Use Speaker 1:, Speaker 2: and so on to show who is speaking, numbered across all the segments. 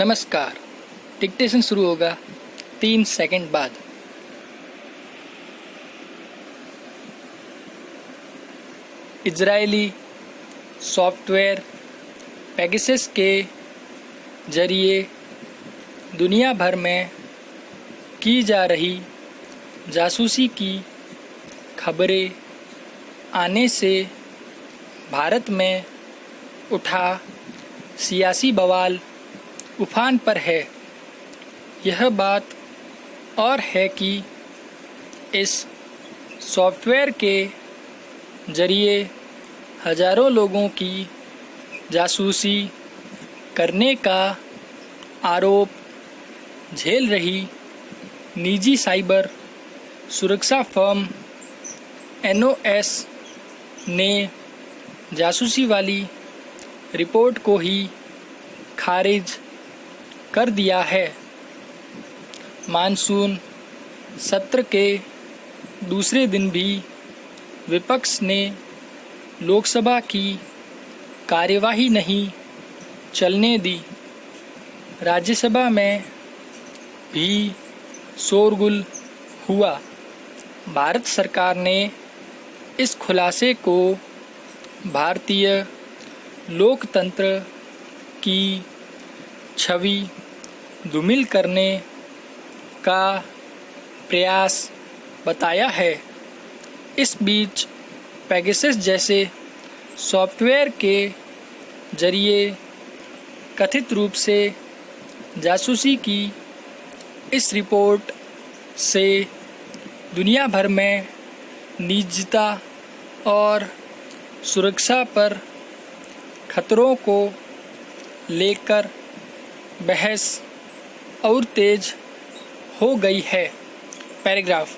Speaker 1: नमस्कार। डिक्टेशन शुरू होगा 3 सेकंड बाद। इजरायली सॉफ्टवेयर पेगासस के जरिए दुनिया भर में की जा रही जासूसी की खबरें आने से भारत में उठा सियासी बवाल उफान पर है। यह बात और है कि इस सॉफ्टवेयर के जरिए हजारों लोगों की जासूसी करने का आरोप झेल रही निजी साइबर सुरक्षा फर्म NOS ने जासूसी वाली रिपोर्ट को ही खारिज कर दिया है। मानसून सत्र के दूसरे दिन भी विपक्ष ने लोकसभा की कार्यवाही नहीं चलने दी। राज्यसभा में भी शोरगुल हुआ। भारत सरकार ने इस खुलासे को भारतीय लोकतंत्र की छवि धूमिल करने का प्रयास बताया है। इस बीच पेगासस जैसे सॉफ्टवेयर के जरिए कथित रूप से जासूसी की इस रिपोर्ट से दुनिया भर में निजता और सुरक्षा पर खतरों को लेकर बहस और तेज हो गई है। पैराग्राफ।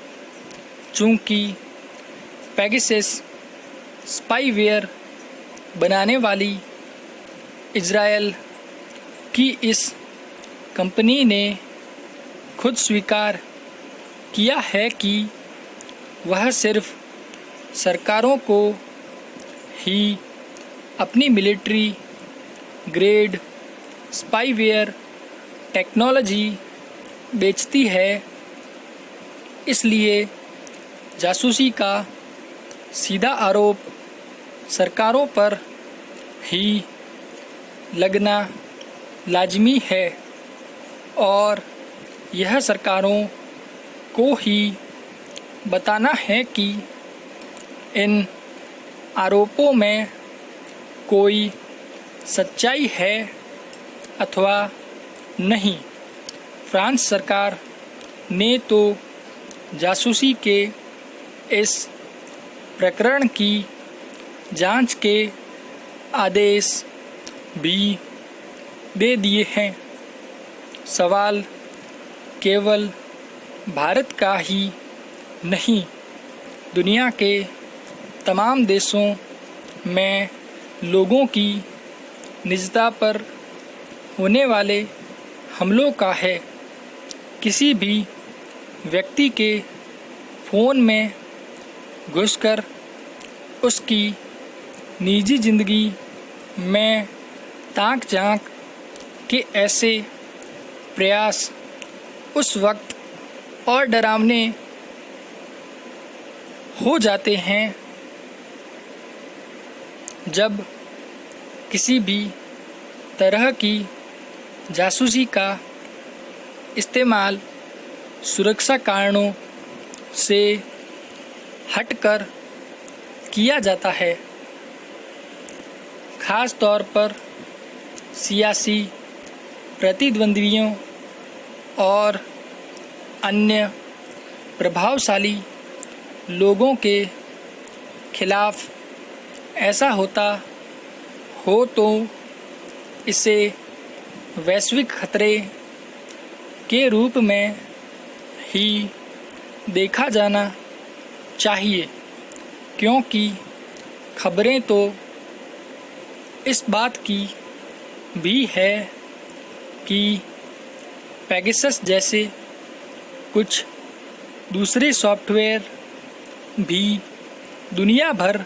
Speaker 1: चूँकि पेगासस स्पाईवेयर बनाने वाली इजरायल की इस कंपनी ने खुद स्वीकार किया है कि वह सिर्फ सरकारों को ही अपनी मिलिट्री ग्रेड स्पाईवेयर टेक्नोलॉजी बेचती है, इसलिए जासूसी का सीधा आरोप सरकारों पर ही लगना लाजमी है और यह सरकारों को ही बताना है कि इन आरोपों में कोई सच्चाई है अथवा नहीं। फ्रांस सरकार ने तो जासूसी के इस प्रकरण की जांच के आदेश भी दे दिए हैं। सवाल केवल भारत का ही नहीं, दुनिया के तमाम देशों में लोगों की निजता पर होने वाले हमलों का है। किसी भी व्यक्ति के फ़ोन में घुसकर उसकी निजी ज़िंदगी में ताक झांक के ऐसे प्रयास उस वक्त और डरावने हो जाते हैं जब किसी भी तरह की जासूसी का इस्तेमाल सुरक्षा कारणों से हटकर किया जाता है। ख़ास तौर पर सियासी प्रतिद्वंद्वियों और अन्य प्रभावशाली लोगों के खिलाफ ऐसा होता हो तो इसे वैश्विक खतरे के रूप में ही देखा जाना चाहिए, क्योंकि खबरें तो इस बात की भी है कि पेगासस जैसे कुछ दूसरे सॉफ्टवेयर भी दुनिया भर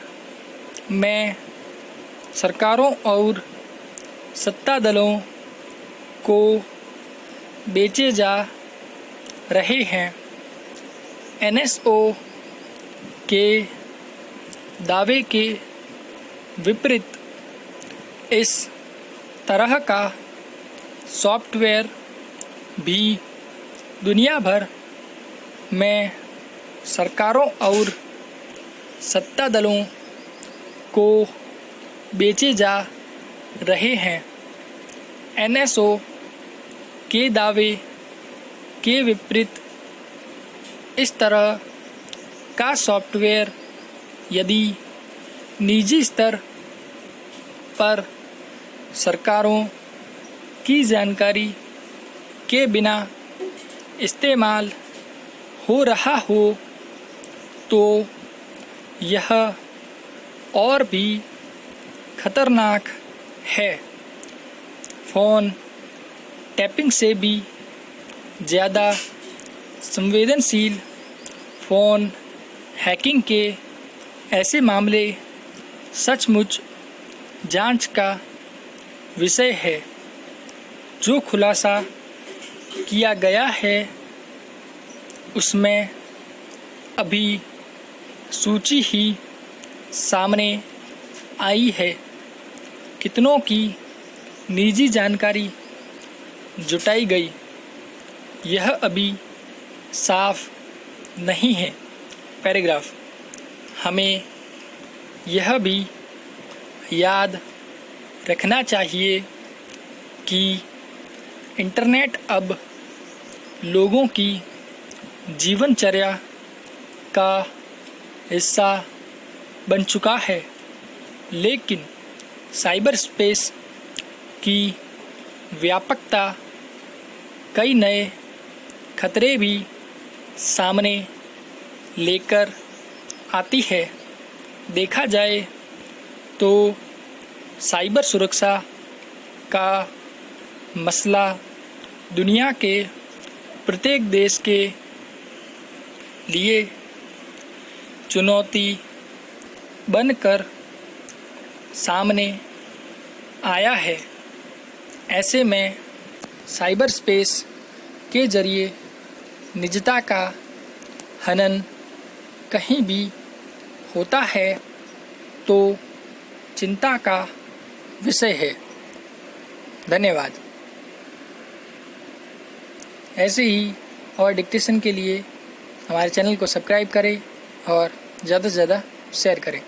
Speaker 1: में सरकारों और सत्ता दलों को बेचे जा रहे हैं। NSO के दावे के विपरीत इस तरह का सॉफ्टवेयर भी दुनिया भर में सरकारों और सत्ता दलों को बेचे जा रहे हैं। NSO के दावे के विपरीत इस तरह का सॉफ्टवेयर यदि निजी स्तर पर सरकारों की जानकारी के बिना इस्तेमाल हो रहा हो तो यह और भी खतरनाक है। फ़ोन टैपिंग से भी ज़्यादा संवेदनशील फ़ोन हैकिंग के ऐसे मामले सचमुच जांच का विषय है। जो खुलासा किया गया है उसमें अभी सूची ही सामने आई है। कितनों की निजी जानकारी जुटाई गई यह अभी साफ नहीं है। पैराग्राफ। हमें यह भी याद रखना चाहिए कि इंटरनेट अब लोगों की जीवनचर्या का हिस्सा बन चुका है, लेकिन साइबर स्पेस की व्यापकता कई नए खतरे भी सामने लेकर आती है। देखा जाए तो साइबर सुरक्षा का मसला दुनिया के प्रत्येक देश के लिए चुनौती बनकर सामने आया है। ऐसे में साइबर स्पेस के जरिए निजता का हनन कहीं भी होता है तो चिंता का विषय है। धन्यवाद। ऐसे ही और डिक्टेशन के लिए हमारे चैनल को सब्सक्राइब करें और ज़्यादा से ज़्यादा शेयर करें।